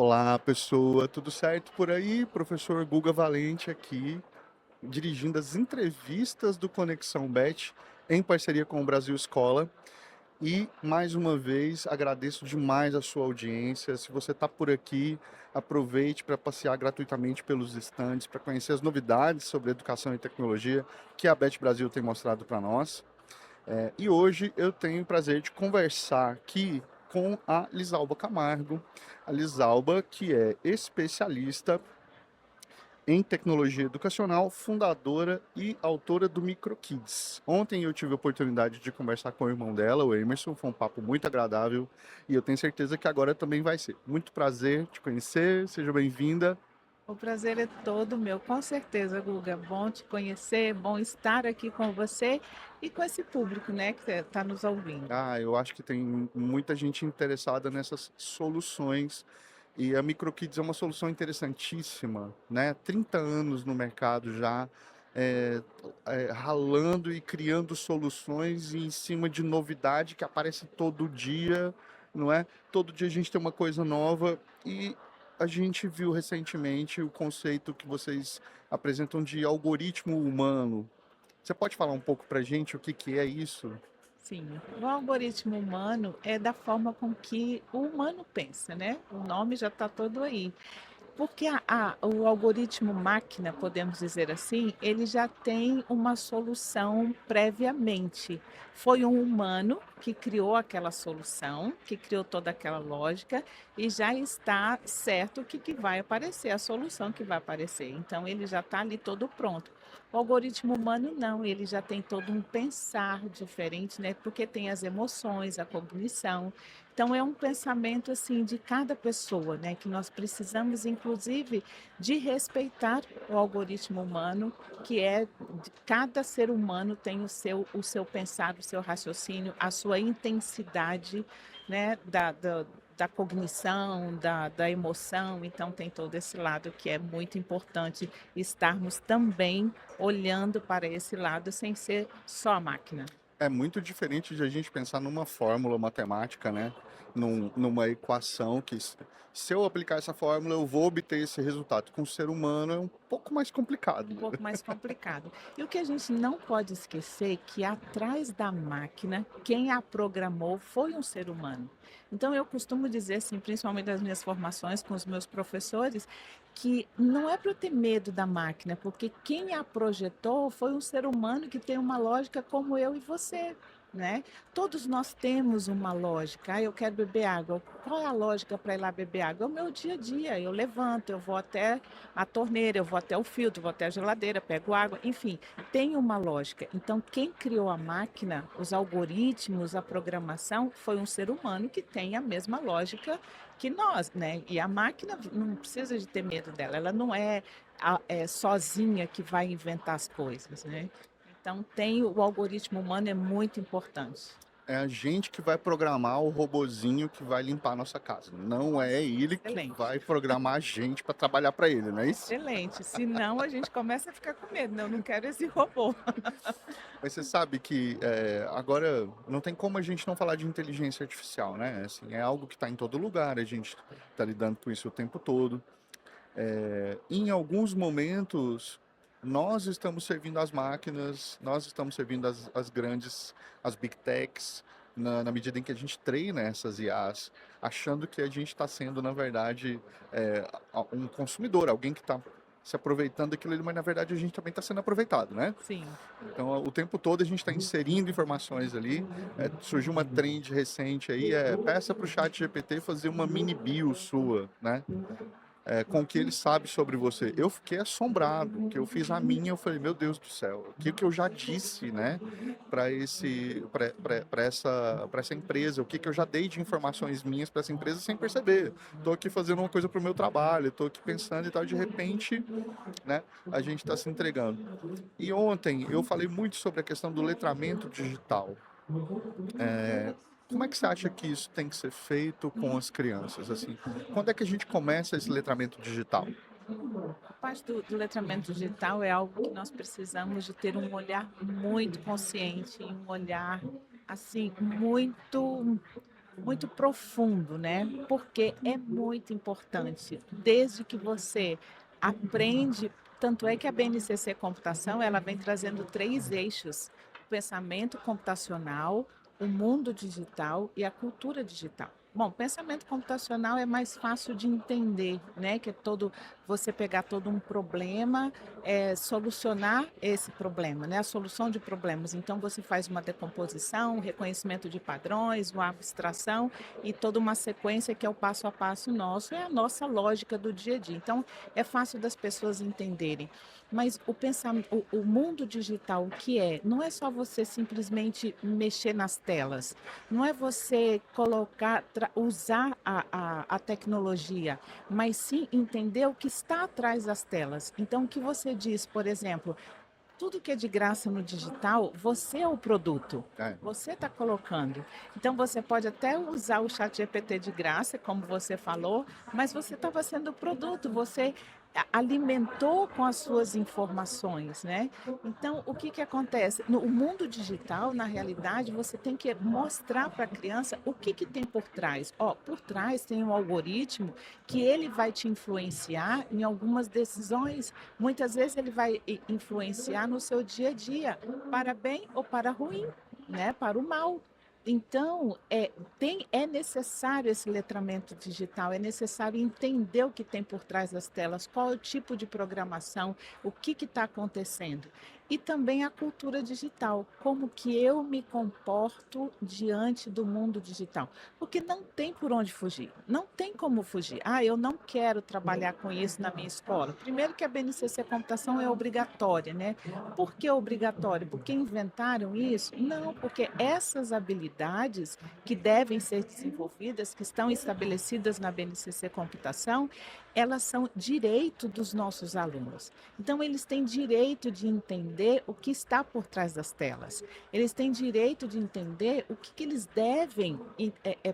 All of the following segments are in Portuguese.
Olá, pessoa, tudo certo por aí? Professor Guga Valente aqui, dirigindo as entrevistas do Conexão Bet em parceria com o Brasil Escola. E mais uma vez agradeço demais a sua audiência. Se você está por aqui, aproveite para passear gratuitamente pelos estandes, para conhecer as novidades sobre educação e tecnologia que a Bet Brasil tem mostrado para nós. E hoje eu tenho o prazer de conversar aqui com a Lisalba Camargo. A Lisalba, que é especialista em tecnologia educacional, fundadora e autora do MicroKids. Ontem eu tive a oportunidade de conversar com o irmão dela, o Emerson, foi um papo muito agradável e eu tenho certeza que agora também vai ser. Muito prazer te conhecer, seja bem-vinda. O prazer é todo meu, com certeza, Guga. Bom te conhecer, bom estar aqui com você e com esse público, né, que está nos ouvindo. Eu acho que tem muita gente interessada nessas soluções. E a MicroKids é uma solução interessantíssima, né? 30 anos no mercado já, é, ralando e criando soluções em cima de novidade que aparece todo dia, não é? Todo dia a gente tem uma coisa nova e a gente viu recentemente o conceito que vocês apresentam de algoritmo humano. Você pode falar um pouco pra gente o que que é isso? Sim, o algoritmo humano é da forma com que o humano pensa, né? O nome já está todo aí. Porque o algoritmo máquina, podemos dizer assim, ele já tem uma solução previamente. Foi um humano que criou aquela solução, que criou toda aquela lógica, e já está certo que vai aparecer, a solução que vai aparecer. Então, ele já está ali todo pronto. O algoritmo humano não, ele já tem todo um pensar diferente, né? Porque tem as emoções, a cognição. Então é um pensamento assim de cada pessoa, né, que nós precisamos inclusive de respeitar o algoritmo humano, que é cada ser humano tem o seu pensar, o seu raciocínio, a sua intensidade, né, da cognição, da emoção, então tem todo esse lado que é muito importante estarmos também olhando para esse lado sem ser só a máquina. É muito diferente de a gente pensar numa fórmula matemática, né? Numa equação que, se eu aplicar essa fórmula, eu vou obter esse resultado. Com o ser humano é um pouco mais Um complicado. pouco mais complicado. E o que a gente não pode esquecer é que atrás da máquina, quem a programou foi um ser humano. Então eu costumo dizer assim, principalmente nas minhas formações com os meus professores, que não é para eu ter medo da máquina, porque quem a projetou foi um ser humano que tem uma lógica como eu e você. Né? Todos nós temos uma lógica. Eu quero beber água. Qual é a lógica para ir lá beber água? É o meu dia a dia. Eu levanto, eu vou até a torneira, eu vou até o filtro, vou até a geladeira, pego água, enfim, tem uma lógica. Então, quem criou a máquina, os algoritmos, a programação, foi um ser humano que tem a mesma lógica que nós, né? E a máquina não precisa de ter medo dela, ela não é sozinha que vai inventar as coisas, né? Então, tem o algoritmo humano é muito importante. É a gente que vai programar o robozinho que vai limpar a nossa casa. Não é Nossa, ele que excelente. vai programar a gente para trabalhar para ele, não é isso? Excelente. Senão a gente começa a ficar com medo. Não, eu não quero esse robô. Mas você sabe que agora não tem como a gente não falar de inteligência artificial, né? Assim, é algo que está em todo lugar, a gente está lidando com isso o tempo todo. Em alguns momentos, nós estamos servindo as máquinas, nós estamos servindo as grandes, as big techs, na medida em que a gente treina essas IAs, achando que a gente está sendo, na verdade, um consumidor, alguém que está se aproveitando daquilo ali, mas na verdade a gente também está sendo aproveitado, né? Sim. Então, o tempo todo a gente está inserindo informações ali. Surgiu uma trend recente aí, peça para o chat GPT fazer uma mini bio sua, né? Com o que ele sabe sobre você. Eu fiquei assombrado, que eu fiz a minha, eu falei, meu Deus do céu, o que que eu já disse, né, para essa empresa, o que que eu já dei de informações minhas para essa empresa sem perceber. Estou aqui fazendo uma coisa para o meu trabalho, estou aqui pensando e tal, de repente, né, a gente está se entregando. E ontem eu falei muito sobre a questão do letramento digital. Como é que você acha que isso tem que ser feito com as crianças? Assim, quando é que a gente começa esse letramento digital? A parte do letramento digital é algo que nós precisamos de ter um olhar muito consciente, um olhar assim muito muito profundo, né? Porque é muito importante. Desde que você aprende, tanto é que a BNCC Computação, ela vem trazendo três eixos: o pensamento computacional, o mundo digital e a cultura digital. Bom, pensamento computacional é mais fácil de entender, né? Que é todo você pegar todo um problema, solucionar esse problema, né? A solução de problemas. Então você faz uma decomposição, um reconhecimento de padrões, uma abstração e toda uma sequência que é o passo a passo nosso, é a nossa lógica do dia a dia. Então é fácil das pessoas entenderem. Mas o mundo digital, o que é? Não é só você simplesmente mexer nas telas, não é você colocar, usar a tecnologia, mas sim entender o que está atrás das telas. Então, o que você diz, por exemplo, tudo que é de graça no digital, você é o produto. É. Você está colocando. Então, você pode até usar o chat GPT de graça, como você falou, mas você estava sendo o produto, você alimentou com as suas informações, né? Então, o que que acontece? No mundo digital, na realidade, você tem que mostrar para a criança o que que tem por trás. Ó, por trás tem um algoritmo que ele vai te influenciar em algumas decisões. Muitas vezes ele vai influenciar no seu dia a dia, para bem ou para ruim, né? Para o mal. Então, é necessário esse letramento digital, é necessário entender o que tem por trás das telas, qual é o tipo de programação, o que está acontecendo. E também a cultura digital, como que eu me comporto diante do mundo digital. Porque não tem por onde fugir, não tem como fugir. Ah, eu não quero trabalhar com isso na minha escola. Primeiro que a BNCC Computação é obrigatória, né? Por que obrigatório? Porque inventaram isso? Não, porque essas habilidades que devem ser desenvolvidas, que estão estabelecidas na BNCC Computação, elas são direito dos nossos alunos. Então, eles têm direito de entender o que está por trás das telas. Eles têm direito de entender o que eles devem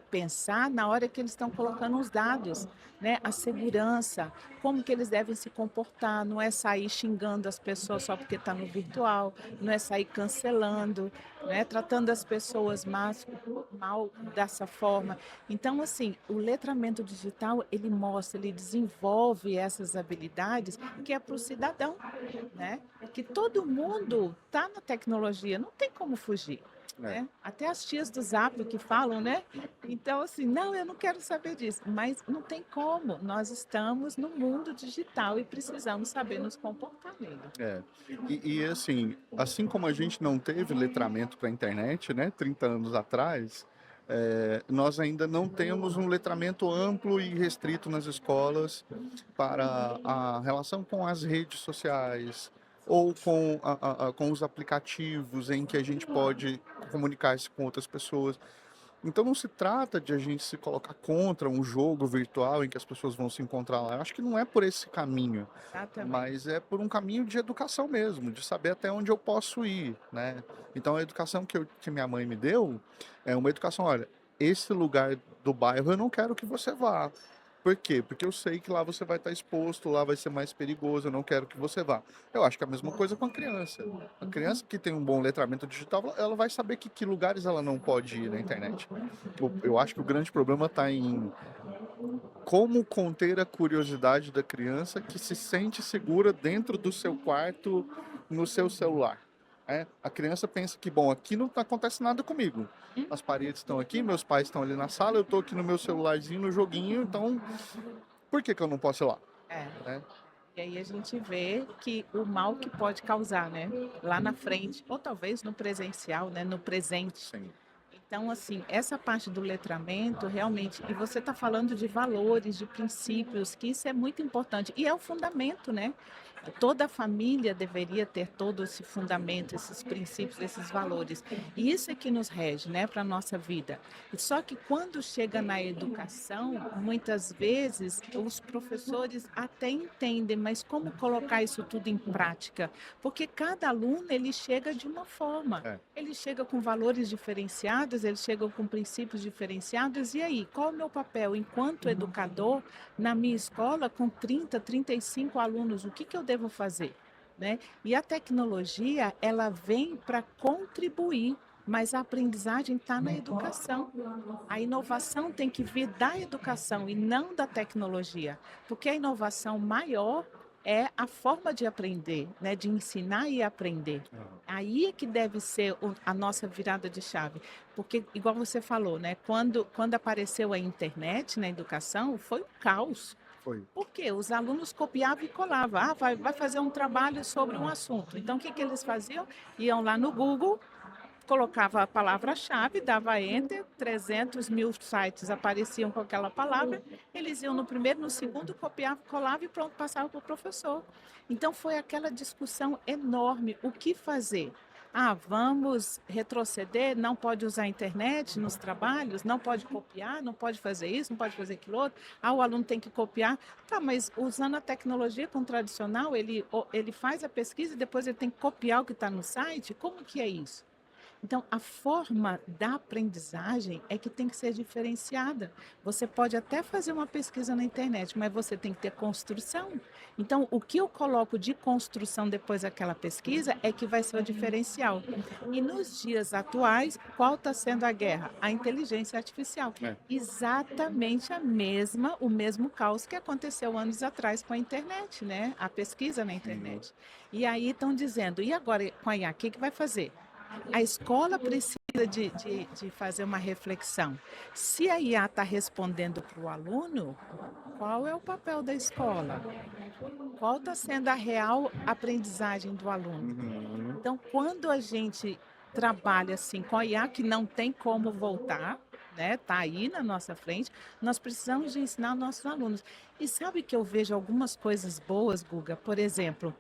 pensar na hora que eles estão colocando os dados, né? A segurança, como que eles devem se comportar, não é sair xingando as pessoas só porque está no virtual, não é sair cancelando, né? Tratando as pessoas mal dessa forma. Então, assim, o letramento digital, ele mostra, ele desenvolve essas habilidades que é para o cidadão, né? Que todo mundo está na tecnologia, não tem como fugir. É. Né? Até as tias do Zap que falam, né? Então, assim, não, eu não quero saber disso, mas não tem como. Nós estamos no mundo digital e precisamos saber nos comportar nele. É. Assim como a gente não teve letramento para a internet, né, 30 anos atrás, nós ainda não temos um letramento amplo e restrito nas escolas para a relação com as redes sociais ou com os aplicativos em que a gente pode comunicar-se com outras pessoas. Então não se trata de a gente se colocar contra um jogo virtual em que as pessoas vão se encontrar lá. Eu acho que não é por esse caminho, Exatamente. mas é por um caminho de educação mesmo, de saber até onde eu posso ir, né? Então a educação que minha mãe me deu é uma educação, olha, esse lugar do bairro eu não quero que você vá. Por quê? Porque eu sei que lá você vai estar exposto, lá vai ser mais perigoso, eu não quero que você vá. Eu acho que é a mesma coisa com a criança. A criança que tem um bom letramento digital, ela vai saber que lugares ela não pode ir na internet. Eu acho que o grande problema está em como conter a curiosidade da criança que se sente segura dentro do seu quarto, no seu celular. A criança pensa que, bom, aqui não acontece nada comigo. As paredes estão aqui, meus pais estão ali na sala, eu estou aqui no meu celularzinho, no joguinho, então por que eu não posso ir lá? É. Né? E aí a gente vê que o mal que pode causar, né? Lá na frente, ou talvez no presencial, né? No presente. Sim. Então, assim, essa parte do letramento, realmente, e você está falando de valores, de princípios, que isso é muito importante. E é o fundamento, né? Toda a família deveria ter todo esse fundamento, esses princípios, esses valores. E isso é que nos rege, né, para a nossa vida. E só que quando chega na educação, muitas vezes os professores até entendem, mas como colocar isso tudo em prática? Porque cada aluno ele chega de uma forma. É. Ele chega com valores diferenciados, ele chega com princípios diferenciados. E aí, qual é o meu papel enquanto educador na minha escola com 30, 35 alunos? O que que eu devo fazer? Né? E a tecnologia, ela vem para contribuir. mas a aprendizagem está na educação. A inovação tem que vir da educação e não da tecnologia, porque a inovação maior é a forma de aprender, né, de ensinar e aprender. Aham. Aí é que deve ser a nossa virada de chave, porque igual você falou, né, quando apareceu a internet na educação, foi um caos. Foi. Por quê? Os alunos copiavam e colavam. Ah, vai fazer um trabalho sobre um assunto. Então, o que eles faziam? Iam lá no Google, colocava a palavra-chave, dava enter, 300.000 sites apareciam com aquela palavra, eles iam no primeiro, no segundo, copiavam, colavam e pronto, passava para o professor. Então foi aquela discussão enorme, o que fazer? Ah, vamos retroceder, não pode usar a internet nos trabalhos, não pode copiar, não pode fazer isso, não pode fazer aquilo outro. Ah, o aluno tem que copiar. Tá, mas usando a tecnologia com o tradicional, ele faz a pesquisa e depois ele tem que copiar o que está no site? Como que é isso? Então, a forma da aprendizagem é que tem que ser diferenciada. Você pode até fazer uma pesquisa na internet, mas você tem que ter construção. Então, o que eu coloco de construção depois daquela pesquisa é que vai ser o diferencial. E nos dias atuais, qual está sendo a guerra? A inteligência artificial. É. Exatamente o mesmo caos que aconteceu anos atrás com a internet, né? A pesquisa na Sim. internet. E aí estão dizendo, e agora com a IA, o que vai fazer? A escola precisa de fazer uma reflexão. Se a IA está respondendo para o aluno, qual é o papel da escola? Qual está sendo a real aprendizagem do aluno? Uhum. Então, quando a gente trabalha assim com a IA, que não tem como voltar, né? Tá aí na nossa frente, nós precisamos de ensinar nossos alunos. E sabe que eu vejo algumas coisas boas, Guga? Por exemplo,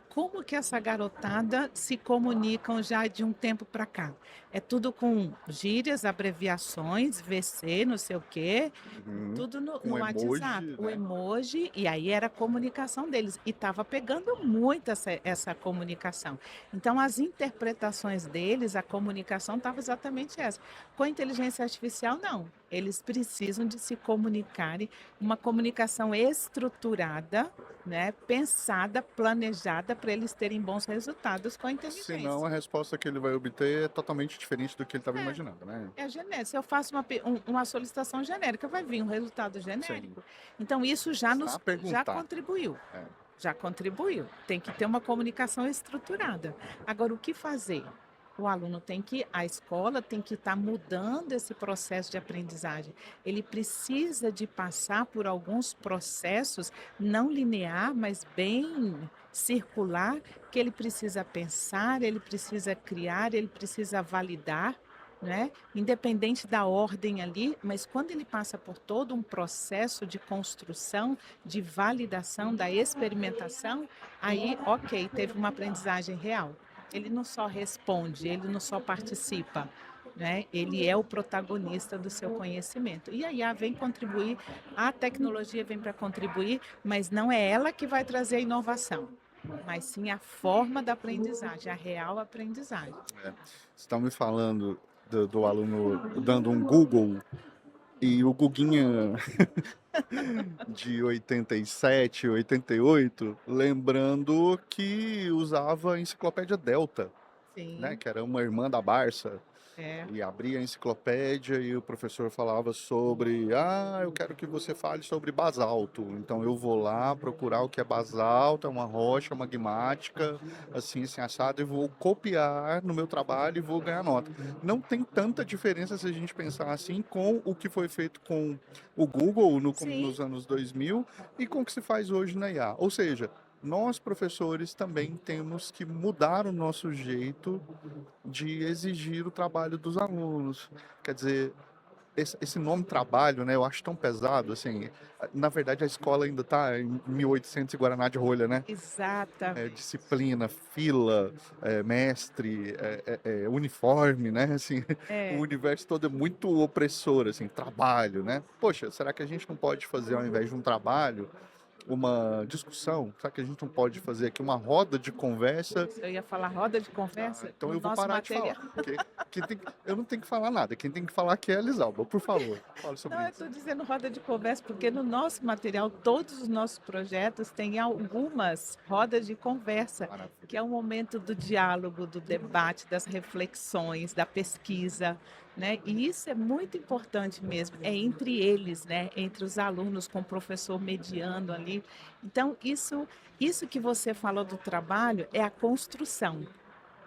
como que essa garotada se comunicam já de um tempo para cá? É tudo com gírias, abreviações, VC, não sei o quê, Uhum. tudo no Com WhatsApp, emoji, o né? emoji, e aí era a comunicação deles. E estava pegando muito essa comunicação. Então, as interpretações deles, a comunicação estava exatamente essa. Com a inteligência artificial, não. Eles precisam de se comunicarem, uma comunicação estruturada, né, pensada, planejada para eles terem bons resultados com a Senão a inteligência. resposta que ele vai obter é totalmente diferente do que ele estava imaginando, né? É genérico. Se eu faço uma solicitação genérica, vai vir um resultado Sim. genérico. Então, isso Começar a já perguntar. contribuiu. É. Já contribuiu. Tem que ter uma comunicação estruturada. Agora, o que fazer? A escola tem que estar mudando esse processo de aprendizagem. Ele precisa de passar por alguns processos não linear, mas bem circular, que ele precisa pensar, ele precisa criar, ele precisa validar, né? Independente da ordem ali, mas quando ele passa por todo um processo de construção, de validação, da experimentação, aí, ok, teve uma aprendizagem real. Ele não só responde, ele não só participa, né? Ele é o protagonista do seu conhecimento. E a IA vem contribuir, a tecnologia vem para contribuir, mas não é ela que vai trazer a inovação, mas sim a forma da aprendizagem, a real aprendizagem. É. Você está me falando do aluno dando um Google e o Guguinha de 87, 88, lembrando que usava a enciclopédia Delta, né? Sim, Que era uma irmã da Barça. é. E abria a enciclopédia e o professor falava sobre, eu quero que você fale sobre basalto. Então eu vou lá procurar o que é basalto, é uma rocha magmática, assim assado, e vou copiar no meu trabalho e vou ganhar nota. Não tem tanta diferença se a gente pensar assim com o que foi feito com o Google Sim, nos anos 2000 e com o que se faz hoje na IA. Ou seja, nós professores também temos que mudar o nosso jeito de exigir o trabalho dos alunos. Quer dizer, esse nome trabalho, né, eu acho tão pesado, assim, na verdade a escola ainda está em 1800 e Guaraná de rolha, né? exatamente. Disciplina, fila, mestre, uniforme, né? Assim, o É. universo todo é muito opressor, assim, trabalho, né? Poxa, será que a gente não pode fazer ao invés de um trabalho uma discussão? Será que a gente não pode fazer aqui uma roda de conversa? Isso, eu ia falar roda de conversa Então no eu vou nosso parar de material. falar. Porque eu não tenho que falar nada. Quem tem que falar aqui é a Elisalba. Por favor, fale Não, sobre eu isso. estou dizendo roda de conversa porque no nosso material, todos os nossos projetos têm algumas rodas de conversa, Maravilha. que é o momento do diálogo, do debate, das reflexões, da pesquisa, né? E isso é muito importante mesmo, é entre eles, né? Entre os alunos, com o professor mediando ali. Então, isso que você falou do trabalho é a construção,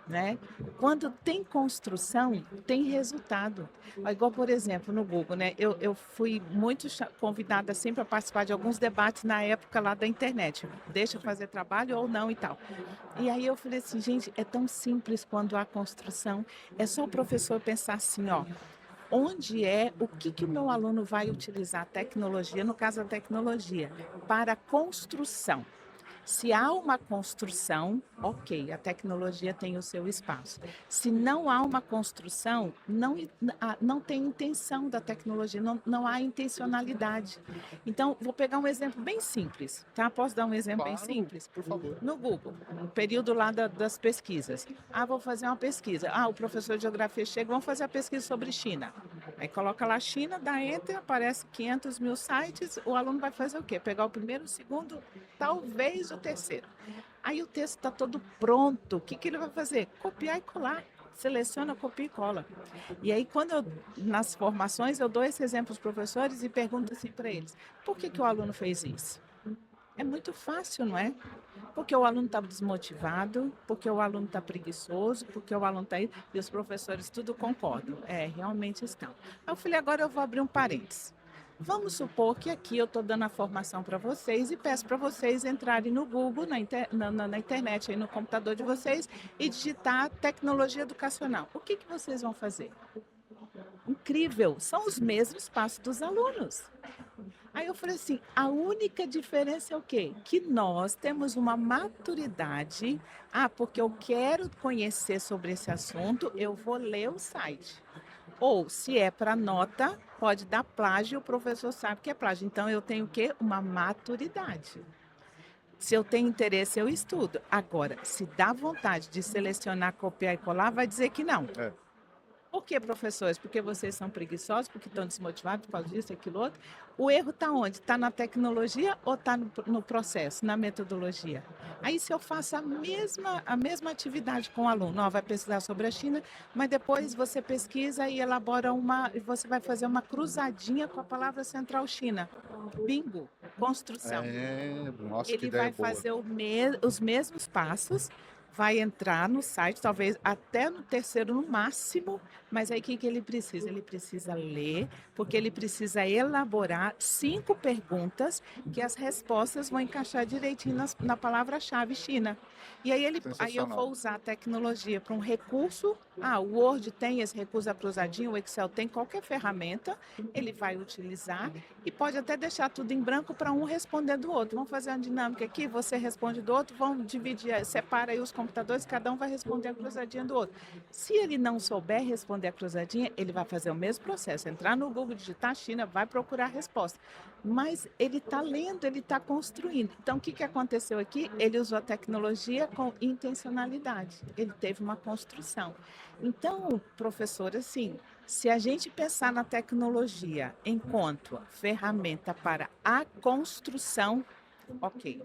né? Quando tem construção, tem resultado. Igual, por exemplo, no Google, né? Eu fui muito convidada sempre a participar de alguns debates na época lá da internet. Deixa eu Sim. fazer trabalho ou não e tal. E aí eu falei assim, gente, é tão simples quando há construção. É só o professor pensar assim, ó, o que que o meu aluno vai utilizar a tecnologia, no caso a tecnologia, para construção. Se há uma construção, ok, a tecnologia tem o seu espaço. Se não há uma construção, não tem intenção da tecnologia, não há intencionalidade. Então, vou pegar um exemplo bem simples, tá? Posso dar um exemplo bem Claro, simples? por favor. No Google, no período lá das pesquisas. Ah, vou fazer uma pesquisa. Ah, o professor de geografia chega, vamos fazer a pesquisa sobre China. Aí coloca lá China, dá enter, aparece 500 mil sites, o aluno vai fazer o quê? Pegar o primeiro, o segundo, talvez o terceiro. Aí o texto está todo pronto, o que que ele vai fazer? Copiar e colar. Seleciona, copia e cola. E aí, nas formações, eu dou esse exemplo aos professores e pergunto assim para eles: por que que o aluno fez isso? É muito fácil, não é? Porque o aluno está desmotivado, porque o aluno está preguiçoso, porque o aluno está aí, e os professores tudo concordam. É, realmente estão. Aí eu falei, agora eu vou abrir um parênteses. Vamos supor que aqui eu estou dando a formação para vocês e peço para vocês entrarem no Google, na internet, aí no computador de vocês, e digitar tecnologia educacional. O que que vocês vão fazer? Incrível! São os mesmos passos dos alunos. Aí eu falei assim, a única diferença é o quê? Que nós temos uma maturidade. Ah, porque eu quero conhecer sobre esse assunto, eu vou ler o site. Ou, se é para nota, pode dar plágio, o professor sabe que é plágio. Então, eu tenho o quê? Uma maturidade. Se eu tenho interesse, eu estudo. Agora, se dá vontade de selecionar, copiar e colar, vai dizer que não. É. Por que, professores? Porque vocês são preguiçosos, porque estão desmotivados por causa disso, aquilo, outro. O erro está onde? Está na tecnologia ou está no processo, na metodologia? Aí, se eu faço a mesma atividade com o aluno, ó, vai pesquisar sobre a China, mas depois você pesquisa e elabora e você vai fazer uma cruzadinha com a palavra central China. Bingo, construção. Nossa, que Ele ideia vai boa. fazer os mesmos passos, vai entrar no site, talvez até no terceiro no máximo, mas aí o que que ele precisa? Ele precisa ler, porque ele precisa elaborar 5 perguntas que as respostas vão encaixar direitinho na palavra-chave China. E aí eu vou Sensacional. usar a tecnologia para um recurso. Ah, o Word tem esse recurso cruzadinho, o Excel tem qualquer ferramenta, ele vai utilizar e pode até deixar tudo em branco para um responder do outro. Vamos fazer uma dinâmica aqui, você responde do outro, vamos dividir, separa aí os computadores, cada um vai responder a cruzadinha do outro. Se ele não souber responder a cruzadinha, ele vai fazer o mesmo processo, entrar no Google, digitar China, vai procurar a resposta. Mas ele está lendo, ele está construindo. Então, o que que aconteceu aqui? Ele usou a tecnologia com intencionalidade. Ele teve uma construção. Então, professor, assim, se a gente pensar na tecnologia enquanto ferramenta para a construção, ok.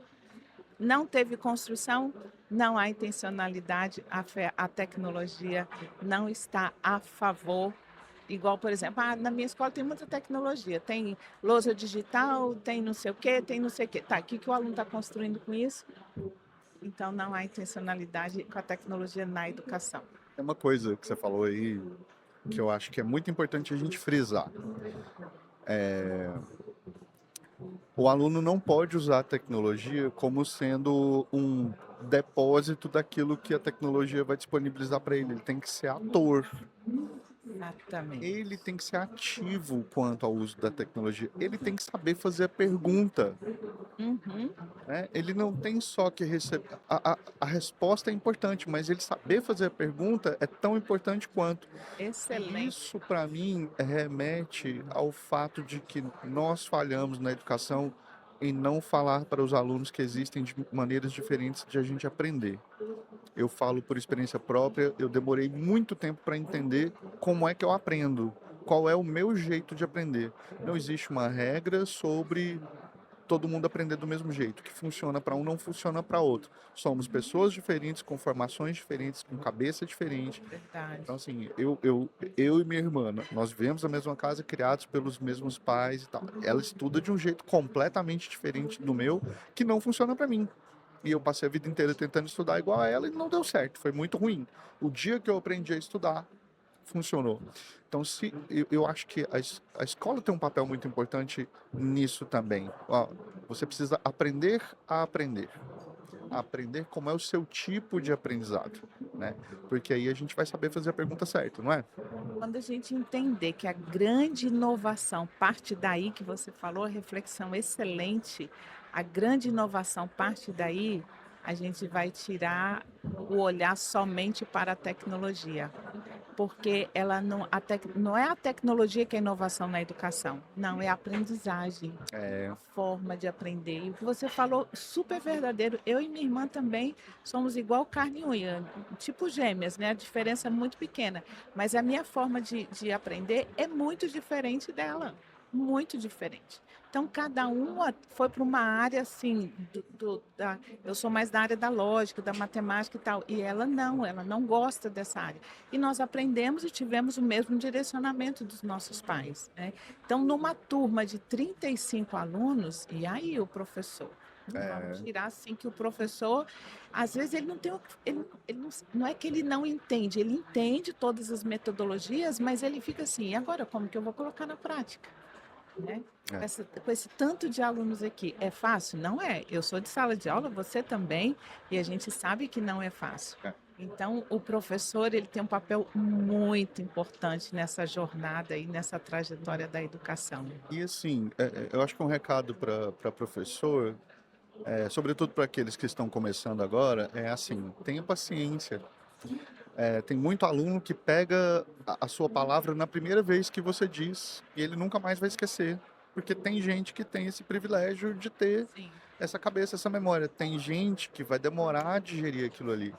Não teve construção, não há intencionalidade, a tecnologia não está a favor. Igual, por exemplo, na minha escola tem muita tecnologia, tem lousa digital, tem não sei o quê, tem não sei o quê. Tá, o que que o aluno está construindo com isso? Então, não há intencionalidade com a tecnologia na educação. É uma coisa que você falou aí que eu acho que é muito importante a gente frisar. O aluno não pode usar a tecnologia como sendo um depósito daquilo que a tecnologia vai disponibilizar para ele. Ele tem que ser ator. Exatamente. Ele tem que ser ativo quanto ao uso da tecnologia. Ele tem que saber fazer a pergunta, Uhum, né? Ele não tem só que receber. A resposta é importante, mas ele saber fazer a pergunta é tão importante quanto. E excelente. isso, para mim, remete ao fato de que nós falhamos na educação em não falar para os alunos que existem maneiras diferentes de a gente aprender. Eu falo por experiência própria, eu demorei muito tempo para entender como é que eu aprendo, qual é o meu jeito de aprender. Não existe uma regra sobre todo mundo aprender do mesmo jeito. O que funciona para um não funciona para outro. Somos pessoas diferentes, com formações diferentes, com cabeça diferente. Verdade. Então, assim, eu e minha irmã, nós vivemos na mesma casa, criados pelos mesmos pais e tal. Ela estuda de um jeito completamente diferente do meu, que não funciona para mim. E eu passei a vida inteira tentando estudar igual a ela e não deu certo, foi muito ruim. O dia que eu aprendi a estudar, funcionou. Então, se eu acho que a escola tem um papel muito importante nisso também. Ó, você precisa aprender a aprender. Aprender como é o seu tipo de aprendizado, né? Porque aí a gente vai saber fazer a pergunta certa, não é? Quando a gente entender que a grande inovação parte daí que você falou, a reflexão excelente, a grande inovação parte daí, a gente vai tirar o olhar somente para a tecnologia. Porque ela não, não é a tecnologia que é inovação na educação, não, é a aprendizagem, É, a forma de aprender. E o que você falou, super verdadeiro. Eu e minha irmã também somos igual carne e unha, tipo gêmeas, né? A diferença é muito pequena. Mas a minha forma de aprender é muito diferente dela. Muito diferente. Então, cada uma foi para uma área assim, eu sou mais da área da lógica, da matemática e tal, e ela não gosta dessa área. E nós aprendemos e tivemos o mesmo direcionamento dos nossos pais, né? Então, numa turma de 35 alunos, e aí o professor? Vamos é, tirar assim que o professor, às vezes ele não tem, ele não é que ele não entende, ele entende todas as metodologias, mas ele fica assim, e agora como que eu vou colocar na prática? Né? é. Com esse tanto de alunos aqui, é fácil? Não é. Eu sou de sala de aula, você também, e a gente sabe que não é fácil. É. Então, o professor ele tem um papel muito importante nessa jornada e nessa trajetória da educação. E assim, eu acho que um recado para professor, sobretudo para aqueles que estão começando agora, é assim, tenha paciência. Tem muito aluno que pega a sua palavra na primeira vez que você diz e ele nunca mais vai esquecer, porque tem gente que tem esse privilégio de ter Sim, essa cabeça, essa memória. Tem gente que vai demorar a digerir aquilo ali.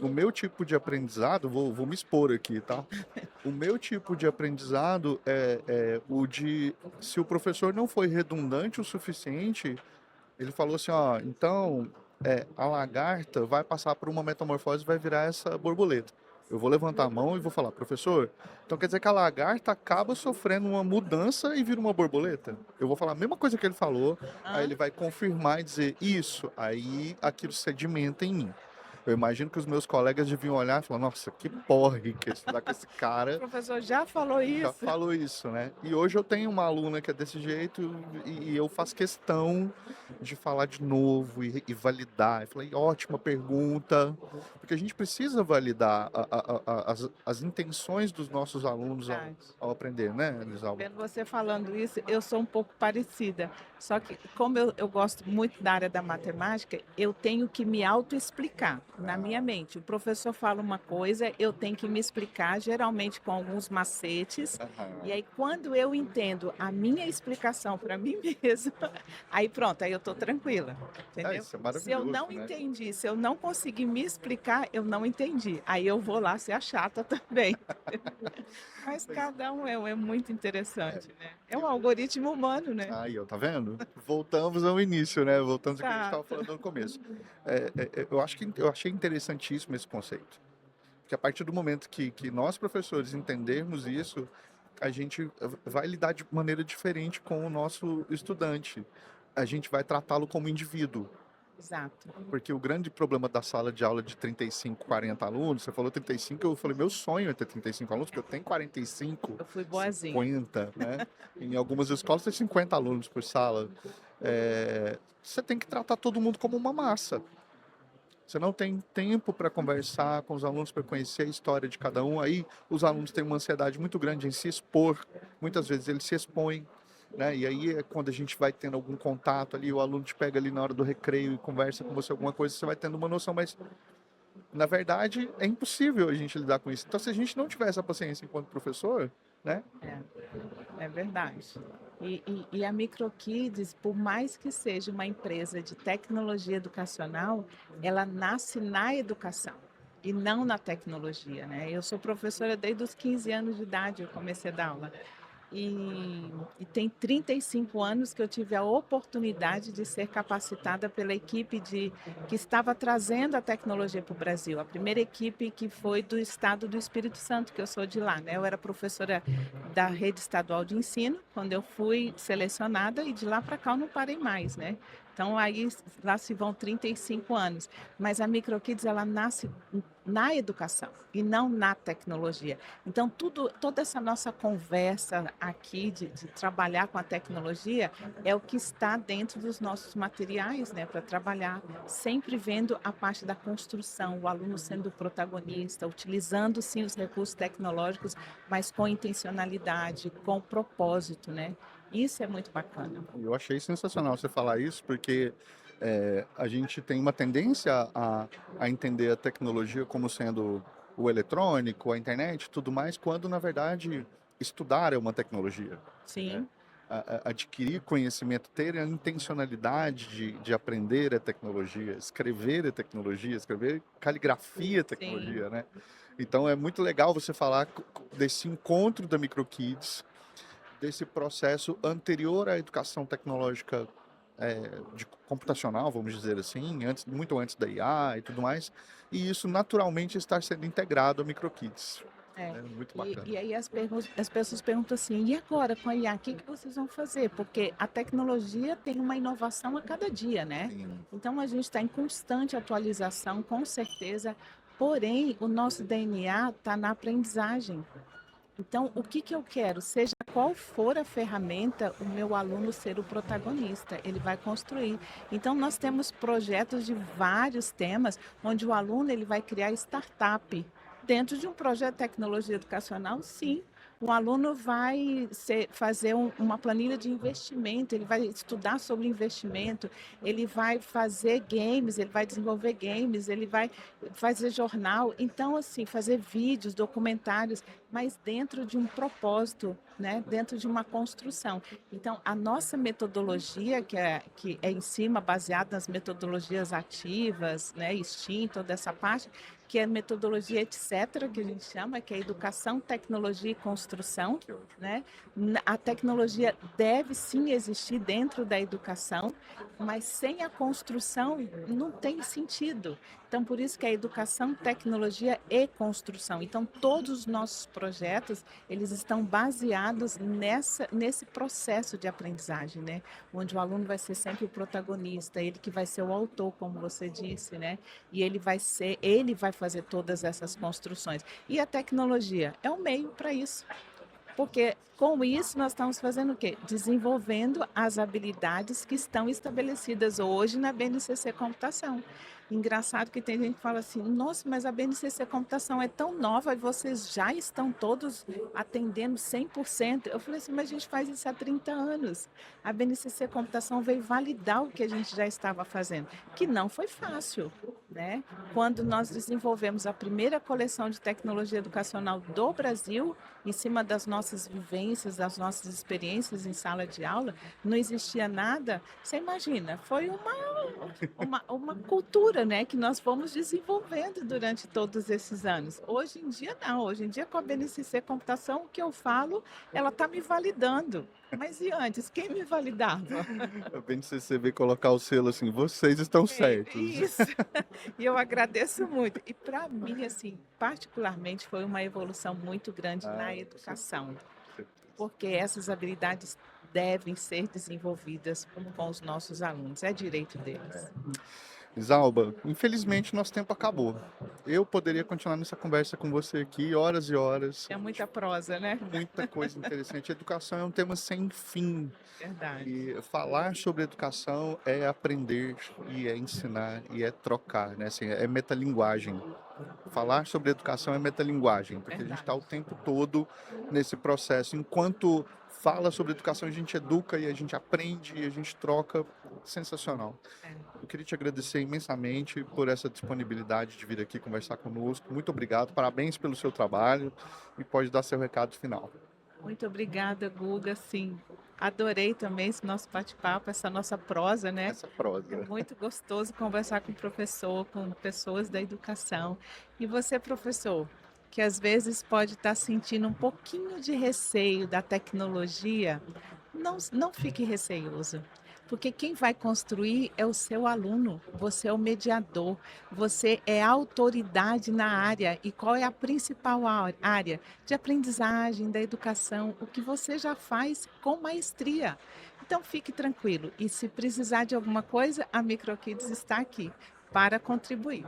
O meu tipo de aprendizado, vou me expor aqui, tá? O meu tipo de aprendizado é o de, se o professor não foi redundante o suficiente, ele falou assim, ó, então a lagarta vai passar por uma metamorfose e vai virar essa borboleta. Eu vou levantar a mão e vou falar, professor, então quer dizer que a lagarta acaba sofrendo uma mudança e vira uma borboleta? Eu vou falar a mesma coisa que ele falou, aí hã? ele vai confirmar e dizer isso, aí aquilo sedimenta em mim. Eu imagino que os meus colegas deviam olhar e falar, nossa, que porre que é estudar com esse O cara, professor já falou já isso. falou isso, né? E hoje eu tenho uma aluna que é desse jeito e eu faço questão de falar de novo e validar. Eu falei, ótima pergunta, porque a gente precisa validar as intenções dos nossos alunos Verdade. ao aprender, né, Elisalva? Vendo você falando isso, eu sou um pouco parecida. Só que, como eu gosto muito da área da matemática, eu tenho que me autoexplicar na minha Ah, mente. O professor fala uma coisa, eu tenho que me explicar, geralmente com alguns macetes. E aham. aí, quando eu entendo a minha explicação para mim mesma, aí pronto, aí eu estou tranquila, entendeu? Isso é Se eu maravilhoso, não né? entendi, se eu não conseguir me explicar, eu não entendi. Aí eu vou lá ser a chata também. Mas Mas, cada um é muito é, interessante, né. É um eu, algoritmo humano, né. aí, ó, tá vendo? Voltamos ao início, né? Voltamos ao que a gente estava Exato. falando no começo. Eu acho que eu achei interessantíssimo esse conceito. Porque a partir do momento que nós, professores, entendermos isso, a gente vai lidar de maneira diferente com o nosso estudante. A gente vai tratá-lo como indivíduo. Exato. Porque o grande problema da sala de aula de 35, 40 alunos, você falou 35, eu falei, meu sonho é ter 35 alunos, porque eu tenho 45, Eu fui boazinha. 50, né? Em algumas escolas tem 50 alunos por sala. Você tem que tratar todo mundo como uma massa. Você não tem tempo para conversar com os alunos, para conhecer a história de cada um. Aí os alunos têm uma ansiedade muito grande em se expor. Muitas vezes eles se expõem, né? E aí é quando a gente vai tendo algum contato ali, o aluno te pega ali na hora do recreio e conversa com você alguma coisa, você vai tendo uma noção, mas na verdade é impossível a gente lidar com isso. Então se a gente não tiver essa paciência enquanto professor, né? É, é verdade. E a MicroKids, por mais que seja uma empresa de tecnologia educacional, ela nasce na educação e não na tecnologia, né. Eu sou professora desde os 15 anos de idade, eu comecei a dar aula. e tem 35 anos que eu tive a oportunidade de ser capacitada pela equipe que estava trazendo a tecnologia para o Brasil. A primeira equipe que foi do estado do Espírito Santo, que eu sou de lá, né? Eu era professora da rede estadual de ensino, quando eu fui selecionada, e de lá para cá eu não parei mais, né? Então, aí lá se vão 35 anos. Mas a MicroKids, ela nasce na educação e não na tecnologia. Então, toda essa nossa conversa aqui de trabalhar com a tecnologia é o que está dentro dos nossos materiais, né, para trabalhar, sempre vendo a parte da construção, o aluno sendo o protagonista, utilizando sim os recursos tecnológicos, mas com intencionalidade, com propósito, né? Isso é muito bacana. Eu achei sensacional você falar isso, porque a gente tem uma tendência a entender a tecnologia como sendo o eletrônico, a internet, tudo mais, quando na verdade estudar é uma tecnologia, né? Sim, Adquirir conhecimento, ter a intencionalidade de aprender a tecnologia, escrever caligrafia é sim. tecnologia, né? Então é muito legal você falar desse encontro da MicroKids, desse processo anterior à educação tecnológica de computacional, vamos dizer assim, muito antes da IA e tudo mais, e isso naturalmente está sendo integrado a MicroKids. É. É muito E, bacana. e aí as pessoas perguntam assim, e agora com a IA, o que que vocês vão fazer? Porque a tecnologia tem uma inovação a cada dia, né? Sim. Então a gente está em constante atualização, com certeza, porém o nosso DNA está na aprendizagem. Então, o que que eu quero? Seja qual for a ferramenta, o meu aluno ser o protagonista, ele vai construir. Então, nós temos projetos de vários temas, onde o aluno ele vai criar startup. Dentro de um projeto de tecnologia educacional, sim. O aluno vai fazer uma planilha de investimento, ele vai estudar sobre investimento, ele vai fazer games, ele vai desenvolver games, ele vai fazer jornal. Então, assim, fazer vídeos, documentários, mas dentro de um propósito, né? Dentro de uma construção. Então, a nossa metodologia, que é em cima, baseada nas metodologias ativas, né? STEAM, toda essa parte, que é a metodologia etc., que a gente chama, que é educação, tecnologia e construção, Que ótimo. né? A tecnologia deve sim existir dentro da educação, mas sem a construção não tem sentido. Então, por isso que é educação, tecnologia e construção. Então, todos os nossos projetos, eles estão baseados nesse processo de aprendizagem, né? Onde o aluno vai ser sempre o protagonista, ele que vai ser o autor, como você disse, né? E ele vai fazer todas essas construções. E a tecnologia é um meio para isso. Porque com isso nós estamos fazendo o quê? Desenvolvendo as habilidades que estão estabelecidas hoje na BNCC Computação. Engraçado que tem gente que fala assim, nossa, mas a BNCC Computação é tão nova e vocês já estão todos atendendo 100%. Eu falei assim, mas a gente faz isso há 30 anos. A BNCC Computação veio validar o que a gente já estava fazendo, que não foi fácil, né? Quando nós desenvolvemos a primeira coleção de tecnologia educacional do Brasil, em cima das nossas vivências, das nossas experiências em sala de aula, não existia nada. Você imagina, foi uma cultura, né, que nós fomos desenvolvendo durante todos esses anos. Hoje em dia, não. Hoje em dia, com a BNCC Computação, o que eu falo, ela está me validando. Mas e antes, quem me validava? A BNCC veio colocar o selo assim, vocês estão É, certos. isso. E eu agradeço muito. E para mim, assim, particularmente, foi uma evolução muito grande na Com certeza, educação, com certeza. porque essas habilidades devem ser desenvolvidas com os nossos alunos, é direito deles. Isalba, infelizmente nosso tempo acabou. Eu poderia continuar nessa conversa com você aqui horas e horas, É muita prosa, né? muita coisa interessante. Educação é um tema sem fim. Verdade, E falar sobre educação é aprender, e é ensinar, e é trocar, né? Assim, é metalinguagem. Falar sobre educação é metalinguagem, porque a gente está o verdade. tempo todo nesse processo. Enquanto fala sobre educação, a gente educa e a gente aprende e a gente troca. Sensacional. É. Eu queria te agradecer imensamente por essa disponibilidade de vir aqui conversar conosco. Muito obrigado, parabéns pelo seu trabalho e pode dar seu recado final. Muito obrigada, Guga. Sim, adorei também esse nosso bate-papo, essa nossa prosa, né? Essa É prosa. muito gostoso conversar com o professor, com pessoas da educação. E você, professor, que às vezes pode estar sentindo um pouquinho de receio da tecnologia, não fique receoso, porque quem vai construir é o seu aluno, você é o mediador, você é a autoridade na área. E qual é a principal área? De aprendizagem, da educação, o que você já faz com maestria. Então fique tranquilo, e se precisar de alguma coisa, a MicroKids está aqui para contribuir.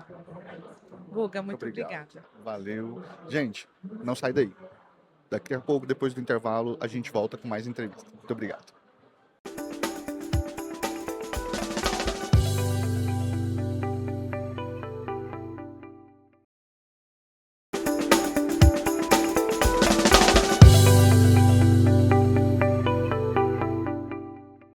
Guga, Muito muito obrigado. obrigada. Valeu. Gente, não sai daí. Daqui a pouco, depois do intervalo, a gente volta com mais entrevista. Muito obrigado.